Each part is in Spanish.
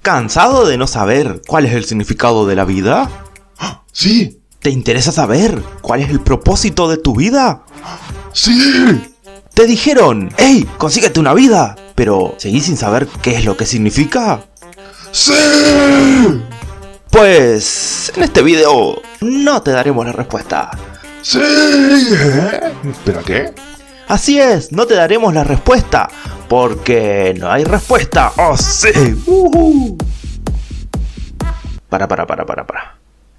¿Cansado de no saber cuál es el significado de la vida? Sí. ¿Te interesa saber cuál es el propósito de tu vida? Sí. Te dijeron, ¡hey, consíguete una vida! Pero ¿seguís sin saber qué es lo que significa? Sí. Pues en este video no te daremos la respuesta. Sí. ¿Pero qué? Así es, no te daremos la respuesta, porque no hay respuesta. ¡Oh, sí! Para.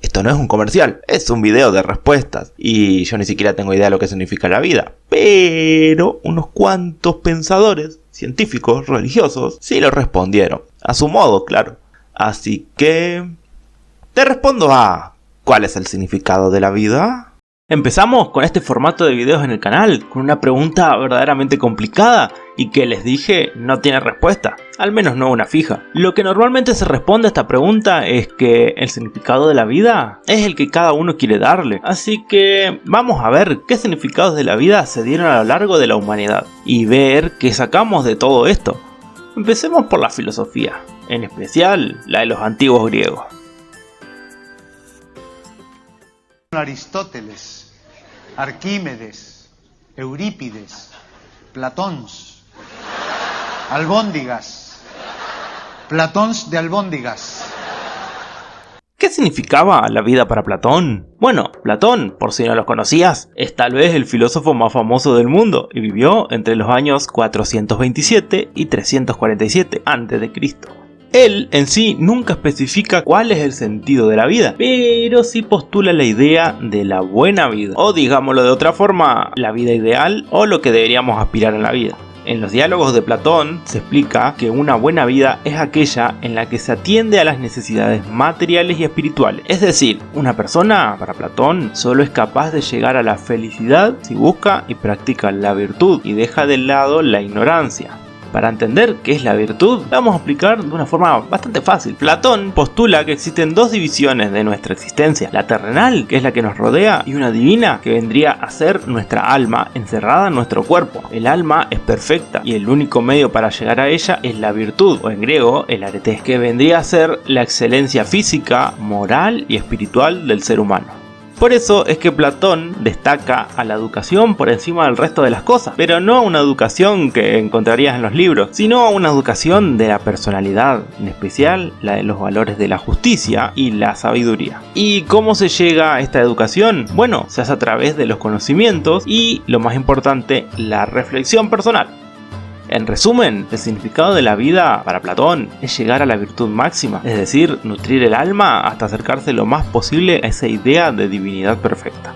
Esto no es un comercial, es un video de respuestas. Y yo ni siquiera tengo idea de lo que significa la vida. Pero unos cuantos pensadores, científicos, religiosos, sí lo respondieron. A su modo, claro. Así que... te respondo a... ¿cuál es el significado de la vida? Empezamos con este formato de videos en el canal, con una pregunta verdaderamente complicada y que les dije no tiene respuesta, al menos no una fija. Lo que normalmente se responde a esta pregunta es que el significado de la vida es el que cada uno quiere darle. Así que vamos a ver qué significados de la vida se dieron a lo largo de la humanidad y ver qué sacamos de todo esto. Empecemos por la filosofía, en especial la de los antiguos griegos. Aristóteles, Arquímedes, Eurípides, Platón, albóndigas, Platón de albóndigas. ¿Qué significaba la vida para Platón? Bueno, Platón, por si no lo conocías, es tal vez el filósofo más famoso del mundo y vivió entre los años 427 y 347 a.C. Él en sí nunca especifica cuál es el sentido de la vida, pero sí postula la idea de la buena vida, o digámoslo de otra forma, la vida ideal o lo que deberíamos aspirar en la vida. En los diálogos de Platón se explica que una buena vida es aquella en la que se atiende a las necesidades materiales y espirituales. Es decir, una persona, para Platón, solo es capaz de llegar a la felicidad si busca y practica la virtud y deja de lado la ignorancia. Para entender qué es la virtud, vamos a explicar de una forma bastante fácil. Platón postula que existen dos divisiones de nuestra existencia: la terrenal, que es la que nos rodea, y una divina, que vendría a ser nuestra alma encerrada en nuestro cuerpo. El alma es perfecta y el único medio para llegar a ella es la virtud, o en griego el arete, que vendría a ser la excelencia física, moral y espiritual del ser humano. Por eso es que Platón destaca a la educación por encima del resto de las cosas, pero no una educación que encontrarías en los libros, sino una educación de la personalidad, en especial la de los valores de la justicia y la sabiduría. ¿Y cómo se llega a esta educación? Bueno, se hace a través de los conocimientos y, lo más importante, la reflexión personal. En resumen, el significado de la vida para Platón es llegar a la virtud máxima, es decir, nutrir el alma hasta acercarse lo más posible a esa idea de divinidad perfecta.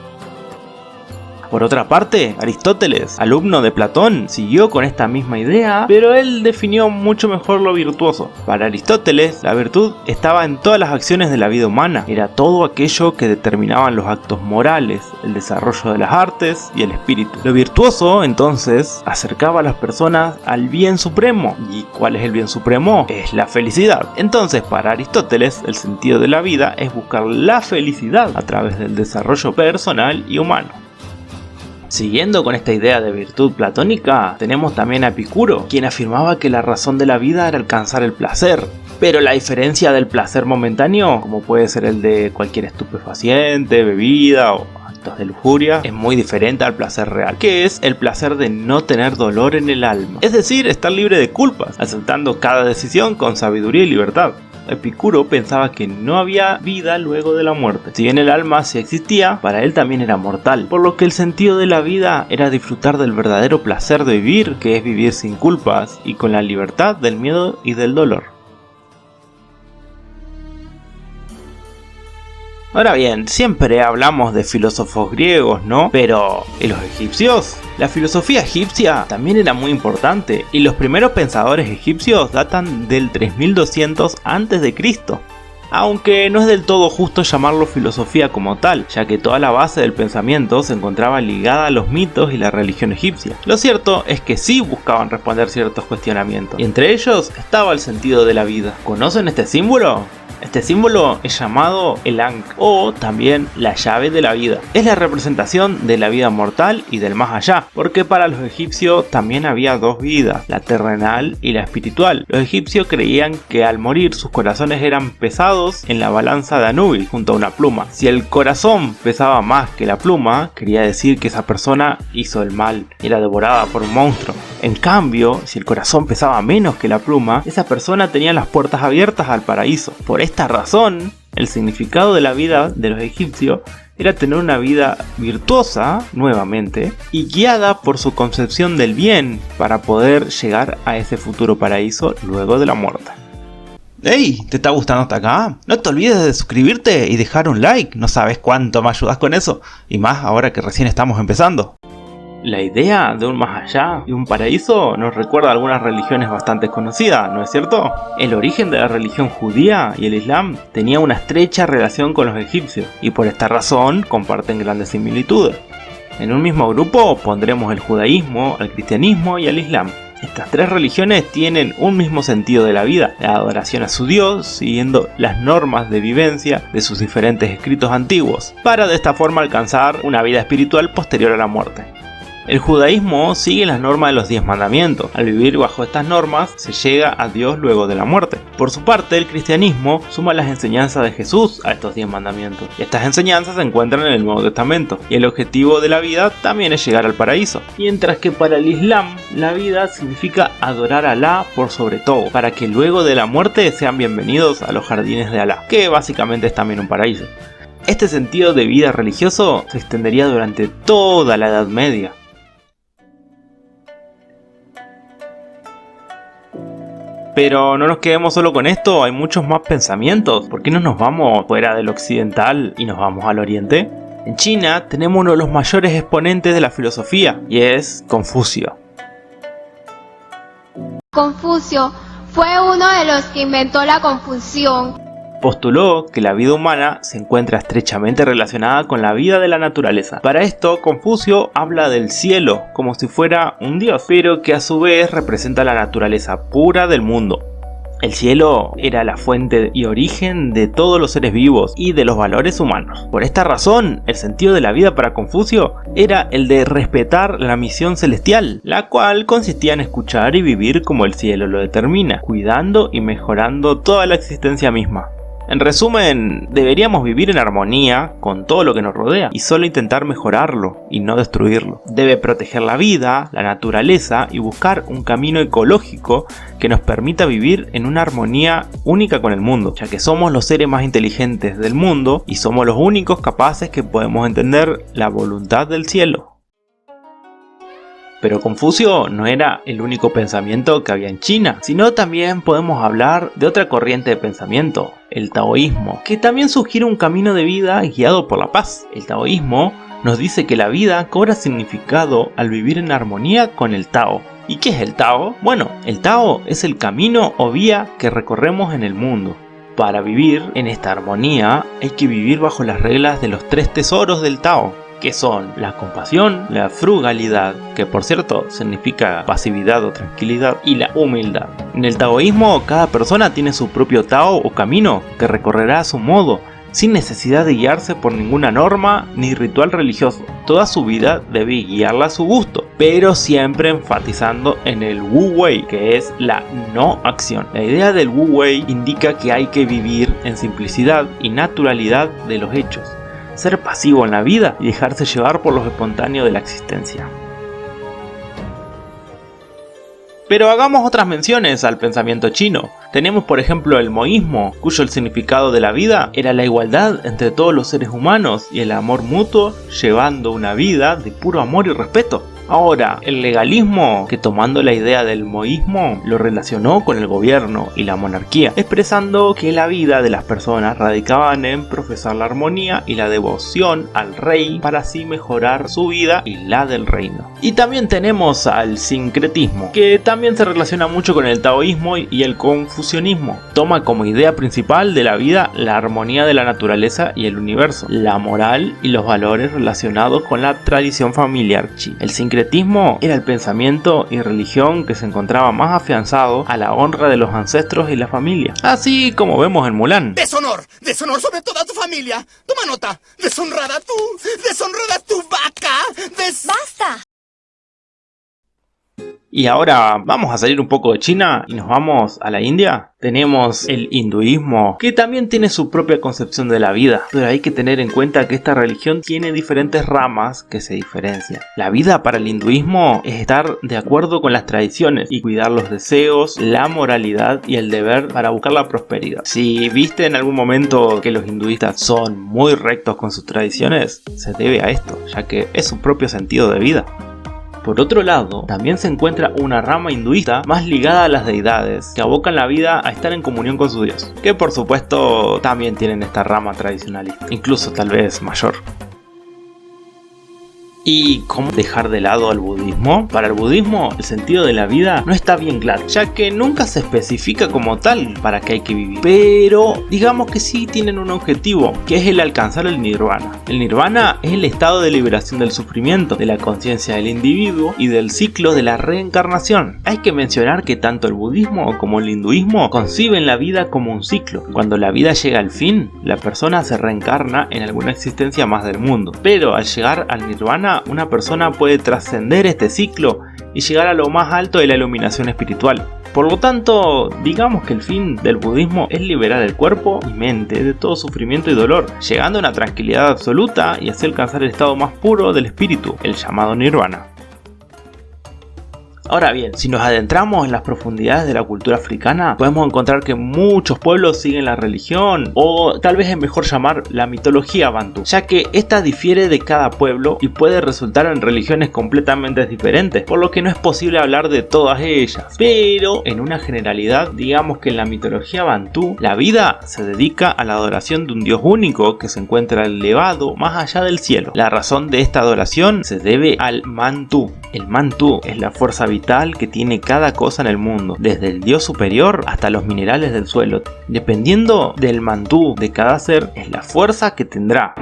Por otra parte, Aristóteles, alumno de Platón, siguió con esta misma idea, pero él definió mucho mejor lo virtuoso. Para Aristóteles, la virtud estaba en todas las acciones de la vida humana, era todo aquello que determinaban los actos morales, el desarrollo de las artes y el espíritu. Lo virtuoso, entonces, acercaba a las personas al bien supremo. ¿Y cuál es el bien supremo? Es la felicidad. Entonces, para Aristóteles, el sentido de la vida es buscar la felicidad a través del desarrollo personal y humano. Siguiendo con esta idea de virtud platónica, tenemos también a Epicuro, quien afirmaba que la razón de la vida era alcanzar el placer. Pero la diferencia del placer momentáneo, como puede ser el de cualquier estupefaciente, bebida o actos de lujuria, es muy diferente al placer real, que es el placer de no tener dolor en el alma. Es decir, estar libre de culpas, aceptando cada decisión con sabiduría y libertad. Epicuro pensaba que no había vida luego de la muerte. Si bien el alma sí existía, para él también era mortal, por lo que el sentido de la vida era disfrutar del verdadero placer de vivir, que es vivir sin culpas y con la libertad del miedo y del dolor. Ahora bien, siempre hablamos de filósofos griegos, ¿no? Pero, ¿y los egipcios? La filosofía egipcia también era muy importante, y los primeros pensadores egipcios datan del 3200 a.C. Aunque no es del todo justo llamarlo filosofía como tal, ya que toda la base del pensamiento se encontraba ligada a los mitos y la religión egipcia. Lo cierto es que sí buscaban responder ciertos cuestionamientos, y entre ellos estaba el sentido de la vida. ¿Conocen este símbolo? Este símbolo es llamado el Ankh o también la llave de la vida. Es la representación de la vida mortal y del más allá, porque para los egipcios también había dos vidas, la terrenal y la espiritual. Los egipcios creían que al morir sus corazones eran pesados en la balanza de Anubis junto a una pluma. Si el corazón pesaba más que la pluma, quería decir que esa persona hizo el mal, era devorada por un monstruo. En cambio, si el corazón pesaba menos que la pluma, esa persona tenía las puertas abiertas al paraíso. Por esta razón, el significado de la vida de los egipcios era tener una vida virtuosa, nuevamente, y guiada por su concepción del bien para poder llegar a ese futuro paraíso luego de la muerte. ¡Hey! ¿Te está gustando hasta acá? No te olvides de suscribirte y dejar un like, no sabes cuánto me ayudas con eso, y más ahora que recién estamos empezando. La idea de un más allá y un paraíso nos recuerda a algunas religiones bastante conocidas, ¿no es cierto? El origen de la religión judía y el islam tenía una estrecha relación con los egipcios y por esta razón comparten grandes similitudes. En un mismo grupo pondremos el judaísmo, el cristianismo y el islam. Estas tres religiones tienen un mismo sentido de la vida, la adoración a su Dios, siguiendo las normas de vivencia de sus diferentes escritos antiguos, para de esta forma alcanzar una vida espiritual posterior a la muerte. El judaísmo sigue las normas de los 10 mandamientos. Al vivir bajo estas normas, se llega a Dios luego de la muerte. Por su parte, el cristianismo suma las enseñanzas de Jesús a estos 10 mandamientos. Y estas enseñanzas se encuentran en el Nuevo Testamento. Y el objetivo de la vida también es llegar al paraíso. Mientras que para el Islam, la vida significa adorar a Alá por sobre todo, para que luego de la muerte sean bienvenidos a los jardines de Alá, que básicamente es también un paraíso. Este sentido de vida religioso se extendería durante toda la Edad Media. Pero no nos quedemos solo con esto, hay muchos más pensamientos. ¿Por qué no nos vamos fuera del occidental y nos vamos al oriente? En China tenemos uno de los mayores exponentes de la filosofía y es Confucio. Confucio fue uno de los que inventó la confusión. Postuló que la vida humana se encuentra estrechamente relacionada con la vida de la naturaleza. Para esto, Confucio habla del cielo como si fuera un dios, pero que a su vez representa la naturaleza pura del mundo. El cielo era la fuente y origen de todos los seres vivos y de los valores humanos. Por esta razón, el sentido de la vida para Confucio era el de respetar la misión celestial, la cual consistía en escuchar y vivir como el cielo lo determina, cuidando y mejorando toda la existencia misma. En resumen, deberíamos vivir en armonía con todo lo que nos rodea y solo intentar mejorarlo y no destruirlo. Debe proteger la vida, la naturaleza y buscar un camino ecológico que nos permita vivir en una armonía única con el mundo, ya que somos los seres más inteligentes del mundo y somos los únicos capaces que podemos entender la voluntad del cielo. Pero Confucio no era el único pensamiento que había en China, sino también podemos hablar de otra corriente de pensamiento, el taoísmo, que también sugiere un camino de vida guiado por la paz. El taoísmo nos dice que la vida cobra significado al vivir en armonía con el Tao. ¿Y qué es el Tao? Bueno, el Tao es el camino o vía que recorremos en el mundo. Para vivir en esta armonía hay que vivir bajo las reglas de los 3 tesoros del Tao, que son la compasión, la frugalidad, que por cierto significa pasividad o tranquilidad, y la humildad. En el taoísmo, cada persona tiene su propio Tao o camino que recorrerá a su modo, sin necesidad de guiarse por ninguna norma ni ritual religioso. Toda su vida debe guiarla a su gusto, pero siempre enfatizando en el Wu Wei, que es la no acción. La idea del Wu Wei indica que hay que vivir en simplicidad y naturalidad de los hechos, ser pasivo en la vida y dejarse llevar por lo espontáneo de la existencia. Pero hagamos otras menciones al pensamiento chino. Tenemos por ejemplo el moísmo, cuyo el significado de la vida era la igualdad entre todos los seres humanos y el amor mutuo, llevando una vida de puro amor y respeto. Ahora, el legalismo, que tomando la idea del moísmo, lo relacionó con el gobierno y la monarquía, expresando que la vida de las personas radicaban en profesar la armonía y la devoción al rey para así mejorar su vida y la del reino. Y también tenemos al sincretismo, que también se relaciona mucho con el taoísmo y el confucianismo. Toma como idea principal de la vida la armonía de la naturaleza y el universo, la moral y los valores relacionados con la tradición familiar china. El sincretismo sincretismo era el pensamiento y religión que se encontraba más afianzado a la honra de los ancestros y la familia, así como vemos en Mulan. Deshonor, deshonor sobre toda tu familia. Toma nota, deshonrada tu vaca. ¡Basta! Y ahora vamos a salir un poco de China y nos vamos a la India. Tenemos el hinduismo, que también tiene su propia concepción de la vida, pero hay que tener en cuenta que esta religión tiene diferentes ramas que se diferencian. La vida para el hinduismo es estar de acuerdo con las tradiciones y cuidar los deseos, la moralidad y el deber para buscar la prosperidad. Si viste en algún momento que los hinduistas son muy rectos con sus tradiciones, se debe a esto, ya que es su propio sentido de vida. Por otro lado, también se encuentra una rama hinduista más ligada a las deidades, que abocan la vida a estar en comunión con su dios, que por supuesto también tienen esta rama tradicionalista, incluso tal vez mayor. ¿Y cómo dejar de lado al budismo? Para el budismo, el sentido de la vida no está bien claro, ya que nunca se especifica como tal para qué hay que vivir. Pero digamos que sí tienen un objetivo, que es el alcanzar el nirvana. El nirvana es el estado de liberación del sufrimiento, de la conciencia del individuo y del ciclo de la reencarnación. Hay que mencionar que tanto el budismo como el hinduismo conciben la vida como un ciclo. Cuando la vida llega al fin, la persona se reencarna en alguna existencia más del mundo. Pero al llegar al nirvana, una persona puede trascender este ciclo y llegar a lo más alto de la iluminación espiritual. Por lo tanto, digamos que el fin del budismo es liberar el cuerpo y mente de todo sufrimiento y dolor, llegando a una tranquilidad absoluta y así alcanzar el estado más puro del espíritu, el llamado nirvana. Ahora bien, si nos adentramos en las profundidades de la cultura africana, podemos encontrar que muchos pueblos siguen la religión, o tal vez es mejor llamar la mitología bantú, ya que esta difiere de cada pueblo y puede resultar en religiones completamente diferentes, por lo que no es posible hablar de todas ellas. Pero en una generalidad, digamos que en la mitología bantú, la vida se dedica a la adoración de un dios único que se encuentra elevado más allá del cielo. La razón de esta adoración se debe al Mantu. El Mantu es la fuerza vital que tiene cada cosa en el mundo, desde el dios superior hasta los minerales del suelo. Dependiendo del Mantu de cada ser, es la fuerza que tendrá.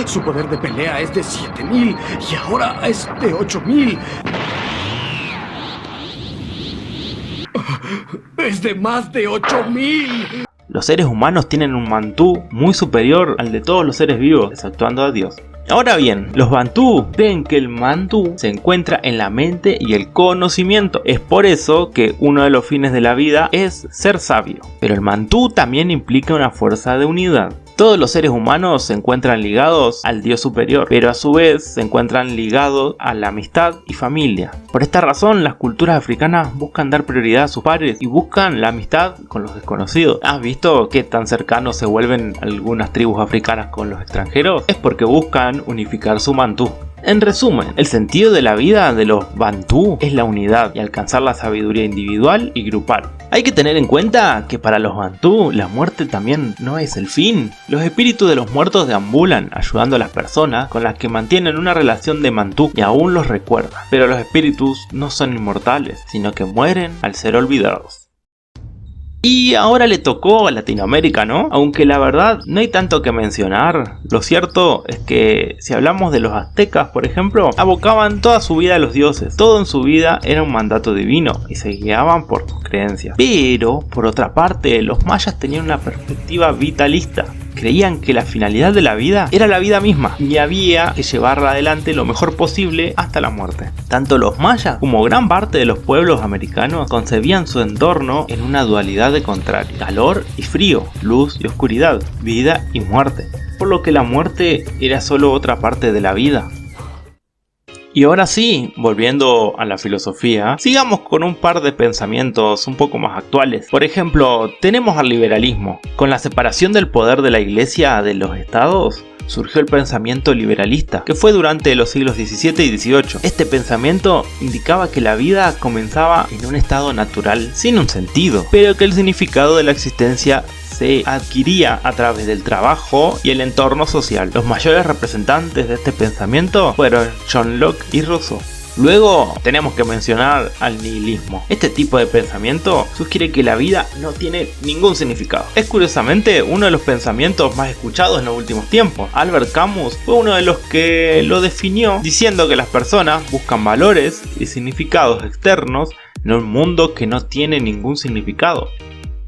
Su poder de pelea es de 7000 y ahora es de 8000. Es de más de 8000. Los seres humanos tienen un Mantu muy superior al de todos los seres vivos, exceptuando a Dios. Ahora bien, los bantú creen que el Mantu se encuentra en la mente y el conocimiento. Es por eso que uno de los fines de la vida es ser sabio. Pero el Mantu también implica una fuerza de unidad. Todos los seres humanos se encuentran ligados al Dios superior, pero a su vez se encuentran ligados a la amistad y familia. Por esta razón, las culturas africanas buscan dar prioridad a sus pares y buscan la amistad con los desconocidos. ¿Has visto qué tan cercanos se vuelven algunas tribus africanas con los extranjeros? Es porque buscan unificar su Mantu. En resumen, el sentido de la vida de los bantú es la unidad y alcanzar la sabiduría individual y grupal. Hay que tener en cuenta que para los bantú la muerte también no es el fin. Los espíritus de los muertos deambulan ayudando a las personas con las que mantienen una relación de mantú y aún los recuerdan. Pero los espíritus no son inmortales, sino que mueren al ser olvidados. Y ahora le tocó a Latinoamérica, ¿no? Aunque la verdad no hay tanto que mencionar. Lo cierto es que si hablamos de los aztecas, por ejemplo, abocaban toda su vida a los dioses. Todo en su vida era un mandato divino y se guiaban por sus creencias. Pero, por otra parte, los mayas tenían una perspectiva vitalista. Creían que la finalidad de la vida era la vida misma y había que llevarla adelante lo mejor posible hasta la muerte. Tanto los mayas como gran parte de los pueblos americanos concebían su entorno en una dualidad de contrarios: calor y frío, luz y oscuridad, vida y muerte, por lo que la muerte era solo otra parte de la vida. Y ahora sí, volviendo a la filosofía, sigamos con un par de pensamientos un poco más actuales. Por ejemplo, tenemos al liberalismo. Con la separación del poder de la iglesia de los estados, surgió el pensamiento liberalista, que fue durante los siglos XVII y XVIII. Este pensamiento indicaba que la vida comenzaba en un estado natural, sin un sentido, pero que el significado de la existencia se adquiría a través del trabajo y el entorno social. Los mayores representantes de este pensamiento fueron John Locke y Rousseau. Luego tenemos que mencionar al nihilismo. Este tipo de pensamiento sugiere que la vida no tiene ningún significado. Es curiosamente uno de los pensamientos más escuchados en los últimos tiempos. Albert Camus fue uno de los que lo definió diciendo que las personas buscan valores y significados externos en un mundo que no tiene ningún significado.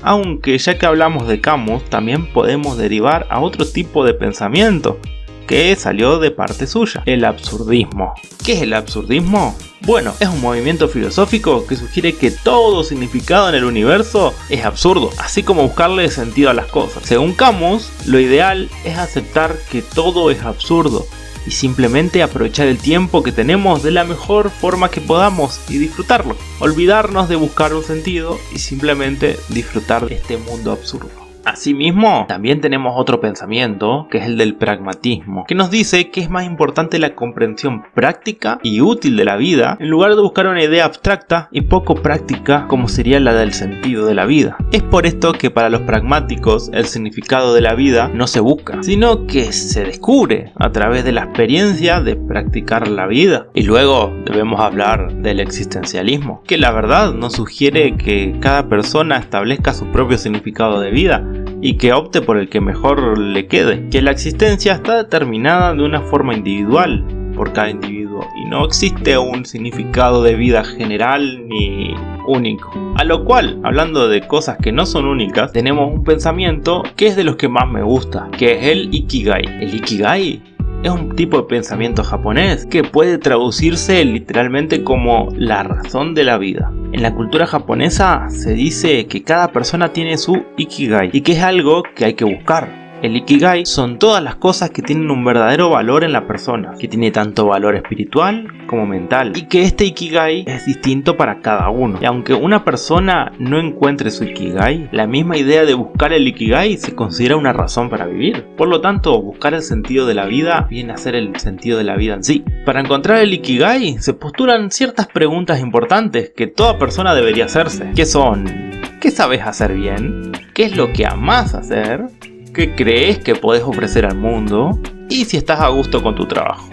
Aunque ya que hablamos de Camus, también podemos derivar a otro tipo de pensamiento que salió de parte suya, el absurdismo. ¿Qué es el absurdismo? Bueno, es un movimiento filosófico que sugiere que todo significado en el universo es absurdo, así como buscarle sentido a las cosas. Según Camus, lo ideal es aceptar que todo es absurdo y simplemente aprovechar el tiempo que tenemos de la mejor forma que podamos y disfrutarlo. Olvidarnos de buscar un sentido y simplemente disfrutar de este mundo absurdo. Asimismo, también tenemos otro pensamiento, que es el del pragmatismo, que nos dice que es más importante la comprensión práctica y útil de la vida, en lugar de buscar una idea abstracta y poco práctica como sería la del sentido de la vida. Es por esto que para los pragmáticos el significado de la vida no se busca, sino que se descubre a través de la experiencia de practicar la vida. Y luego debemos hablar del existencialismo, que la verdad nos sugiere que cada persona establezca su propio significado de vida y que opte por el que mejor le quede, que la existencia está determinada de una forma individual por cada individuo y no existe un significado de vida general ni único. A lo cual, hablando de cosas que no son únicas, tenemos un pensamiento que es de los que más me gusta, que es el Ikigai. El Ikigai es un tipo de pensamiento japonés que puede traducirse literalmente como la razón de la vida. En la cultura japonesa se dice que cada persona tiene su Ikigai y que es algo que hay que buscar. El Ikigai son todas las cosas que tienen un verdadero valor en la persona, que tiene tanto valor espiritual como mental, y que este Ikigai es distinto para cada uno. Y aunque una persona no encuentre su Ikigai, la misma idea de buscar el Ikigai se considera una razón para vivir. Por lo tanto, buscar el sentido de la vida viene a ser el sentido de la vida en sí. Para encontrar el Ikigai se postulan ciertas preguntas importantes que toda persona debería hacerse, que son: ¿qué sabes hacer bien? ¿Qué es lo que amás hacer? ¿Qué crees que podés ofrecer al mundo? Y si estás a gusto con tu trabajo.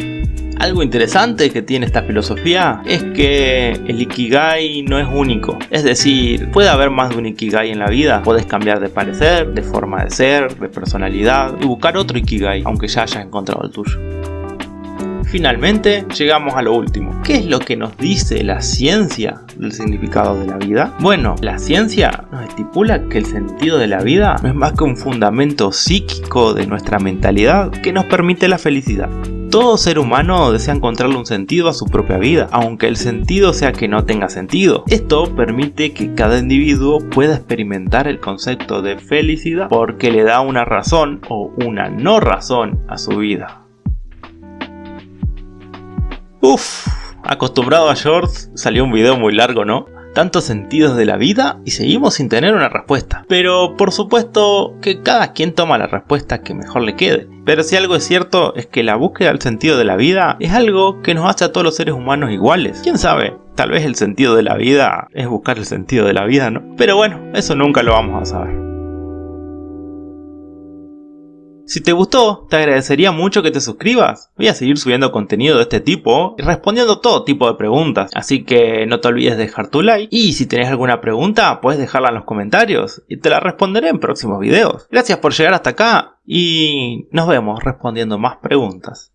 Algo interesante que tiene esta filosofía es que el Ikigai no es único. Es decir, puede haber más de un Ikigai en la vida. Puedes cambiar de parecer, de forma de ser, de personalidad y buscar otro Ikigai, aunque ya hayas encontrado el tuyo. Finalmente, llegamos a lo último. ¿Qué es lo que nos dice la ciencia del significado de la vida? Bueno, la ciencia nos estipula que el sentido de la vida no es más que un fundamento psíquico de nuestra mentalidad que nos permite la felicidad. Todo ser humano desea encontrarle un sentido a su propia vida, aunque el sentido sea que no tenga sentido. Esto permite que cada individuo pueda experimentar el concepto de felicidad porque le da una razón o una no razón a su vida. Acostumbrado a shorts, salió un video muy largo, ¿no? Tantos sentidos de la vida y seguimos sin tener una respuesta. Pero por supuesto que cada quien toma la respuesta que mejor le quede. Pero si algo es cierto es que la búsqueda del sentido de la vida es algo que nos hace a todos los seres humanos iguales. ¿Quién sabe? Tal vez el sentido de la vida es buscar el sentido de la vida, ¿no? Pero bueno, eso nunca lo vamos a saber. Si te gustó, te agradecería mucho que te suscribas. Voy a seguir subiendo contenido de este tipo y respondiendo todo tipo de preguntas. Así que no te olvides de dejar tu like. Y si tenés alguna pregunta, puedes dejarla en los comentarios y te la responderé en próximos videos. Gracias por llegar hasta acá y nos vemos respondiendo más preguntas.